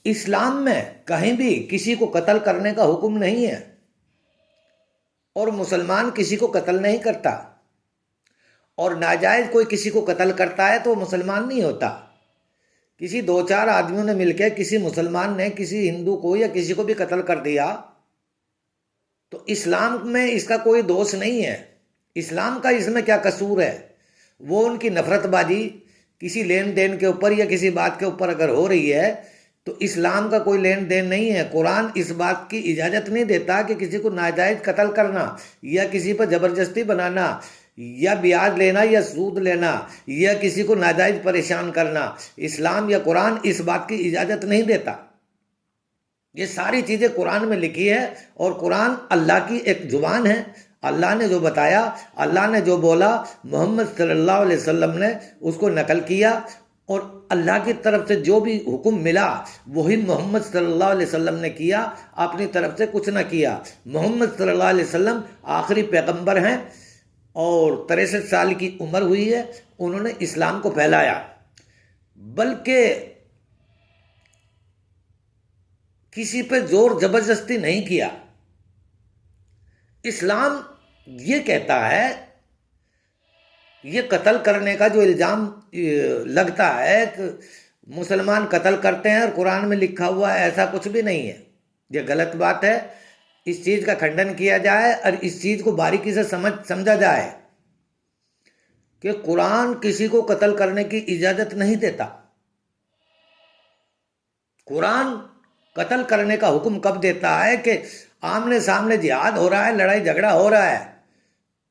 اسلام میں کہیں بھی کسی کو قتل کرنے کا حکم نہیں ہے، اور مسلمان کسی کو قتل نہیں کرتا، اور ناجائز کوئی کسی کو قتل کرتا ہے تو وہ مسلمان نہیں ہوتا۔ کسی دو چار آدمیوں نے مل کے کسی مسلمان نے کسی ہندو کو یا کسی کو بھی قتل کر دیا تو اسلام میں اس کا کوئی دوش نہیں ہے۔ اسلام کا اس میں کیا قصور ہے؟ وہ ان کی نفرت بازی کسی لین دین کے اوپر یا کسی بات کے اوپر اگر ہو رہی ہے تو اسلام کا کوئی لین دین نہیں ہے۔ قرآن اس بات کی اجازت نہیں دیتا کہ کسی کو ناجائز قتل کرنا یا کسی پر زبردستی بنانا یا بیاج لینا یا سود لینا یا کسی کو ناجائز پریشان کرنا۔ اسلام یا قرآن اس بات کی اجازت نہیں دیتا۔ یہ ساری چیزیں قرآن میں لکھی ہے، اور قرآن اللہ کی ایک زبان ہے۔ اللہ نے جو بتایا، اللہ نے جو بولا، محمد صلی اللہ علیہ وسلم نے اس کو نقل کیا، اور اللہ کی طرف سے جو بھی حکم ملا وہی محمد صلی اللہ علیہ وسلم نے کیا، اپنی طرف سے کچھ نہ کیا۔ محمد صلی اللہ علیہ وسلم آخری پیغمبر ہیں، اور 63 سال کی عمر ہوئی ہے، انہوں نے اسلام کو پھیلایا، بلکہ کسی پہ زور زبردستی نہیں کیا۔ اسلام یہ کہتا ہے، یہ قتل کرنے کا جو الزام لگتا ہے کہ مسلمان قتل کرتے ہیں اور قرآن میں لکھا ہوا ہے، ایسا کچھ بھی نہیں ہے، یہ غلط بات ہے۔ اس چیز کا کھنڈن کیا جائے اور اس چیز کو باریکی سے سمجھا جائے کہ قرآن کسی کو قتل کرنے کی اجازت نہیں دیتا۔ قرآن قتل کرنے کا حکم کب دیتا ہے؟ کہ آمنے سامنے جہاد ہو رہا ہے، لڑائی جھگڑا ہو رہا ہے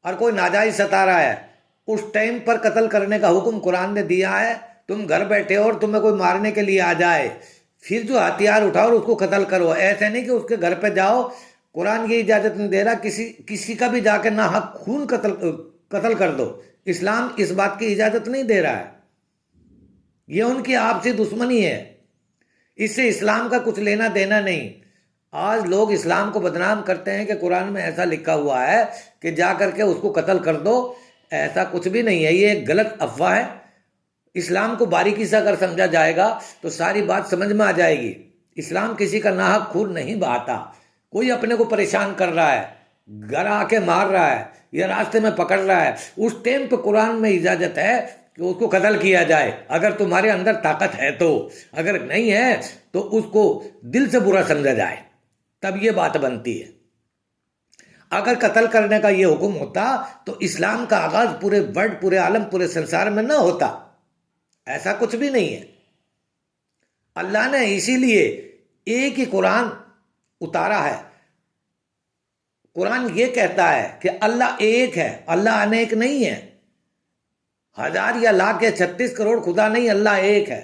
اور کوئی ناجائز ستا رہا ہے، اس ٹائم پر قتل کرنے کا حکم قرآن نے دیا ہے۔ تم گھر بیٹھے ہو اور تمہیں کوئی مارنے کے لیے آ جائے، پھر جو ہتھیار اٹھاؤ اور اس کو قتل کرو۔ ایسے نہیں کہ اس کے گھر پہ جاؤ، قرآن یہ اجازت نہیں دے رہا کسی کا بھی جا کے ناحق خون قتل کر دو۔ اسلام اس بات کی اجازت نہیں دے رہا ہے، یہ ان کی آپسی دشمنی ہے، اس سے اسلام کا کچھ لینا دینا نہیں۔ آج لوگ اسلام کو بدنام کرتے ہیں کہ قرآن میں ایسا لکھا ہوا ہے کہ جا کر کے اس کو قتل کر دو۔ ایسا کچھ بھی نہیں ہے، یہ ایک غلط افواہ ہے۔ اسلام کو باریکی سے اگر سمجھا جائے گا تو ساری بات سمجھ میں آ جائے گی۔ اسلام کسی کا ناحق خون نہیں بہاتا۔ کوئی اپنے کو پریشان کر رہا ہے، گھر آ کے مار رہا ہے یا راستے میں پکڑ رہا ہے، اس ٹائم پہ قرآن میں اجازت ہے کہ اس کو قتل کیا جائے، اگر تمہارے اندر طاقت ہے تو۔ اگر نہیں ہے تو اس کو دل سے برا سمجھا جائے، تب یہ بات بنتی ہے۔ اگر قتل کرنے کا یہ حکم ہوتا تو اسلام کا آغاز پورے ورلڈ، پورے عالم، پورے سنسار میں نہ ہوتا۔ ایسا کچھ بھی نہیں ہے۔ اللہ نے اسی لیے ایک ہی قرآن اتارا ہے۔ قرآن یہ کہتا ہے کہ اللہ ایک ہے، اللہ انیک نہیں ہے۔ 1000 یا لاکھ یا 36 کروڑ خدا نہیں، اللہ ایک ہے۔